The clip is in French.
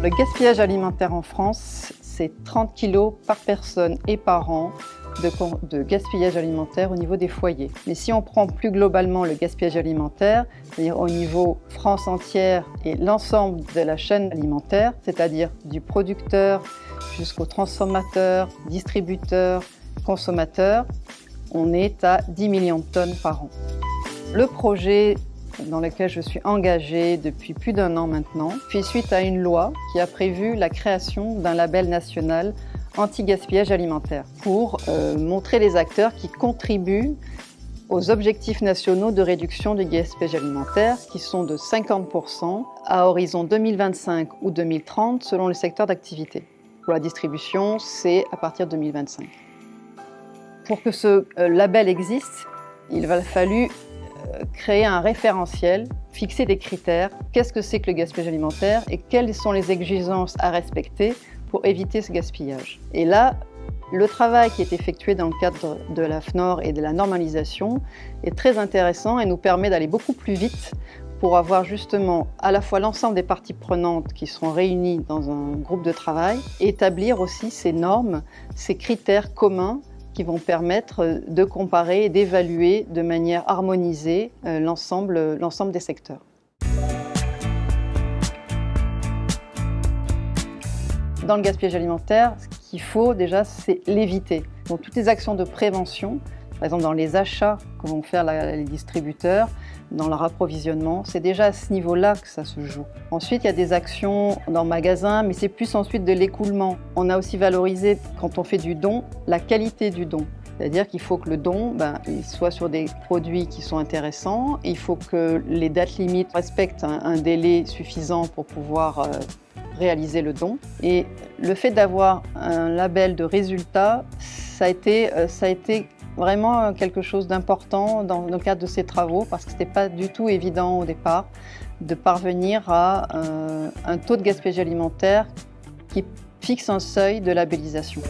Le gaspillage alimentaire en France, c'est 30 kg par personne et par an de gaspillage alimentaire au niveau des foyers. Mais si on prend plus globalement le gaspillage alimentaire, c'est-à-dire au niveau France entière et l'ensemble de la chaîne alimentaire, c'est-à-dire du producteur jusqu'au transformateur, distributeur, consommateur, on est à 10 millions de tonnes par an. Le projet dans lequel je suis engagée depuis plus d'1 an maintenant fait suite à une loi qui a prévu la création d'un label national anti-gaspillage alimentaire pour montrer les acteurs qui contribuent aux objectifs nationaux de réduction du gaspillage alimentaire qui sont de 50% à horizon 2025 ou 2030 selon le secteur d'activité. Pour la distribution, c'est à partir de 2025. Pour que ce label existe, il va fallu créer un référentiel, fixer des critères. Qu'est-ce que c'est que le gaspillage alimentaire et quelles sont les exigences à respecter pour éviter ce gaspillage. Et là, le travail qui est effectué dans le cadre de la FNOR et de la normalisation est très intéressant et nous permet d'aller beaucoup plus vite pour avoir justement à la fois l'ensemble des parties prenantes qui sont réunies dans un groupe de travail et établir aussi ces normes, ces critères communs qui vont permettre de comparer et d'évaluer de manière harmonisée l'ensemble des secteurs. Dans le gaspillage alimentaire, ce qu'il faut déjà, c'est l'éviter. Donc toutes les actions de prévention, par exemple dans les achats que vont faire les distributeurs, dans leur approvisionnement, c'est déjà à ce niveau-là que ça se joue. Ensuite, il y a des actions dans le magasin, mais c'est plus ensuite de l'écoulement. On a aussi valorisé, quand on fait du don, la qualité du don. C'est-à-dire qu'il faut que le don il soit sur des produits qui sont intéressants, il faut que les dates limites respectent un délai suffisant pour pouvoir réaliser le don. Et le fait d'avoir un label de résultat, ça a été vraiment quelque chose d'important dans le cadre de ces travaux parce que ce n'était pas du tout évident au départ de parvenir à un taux de gaspillage alimentaire qui fixe un seuil de labellisation.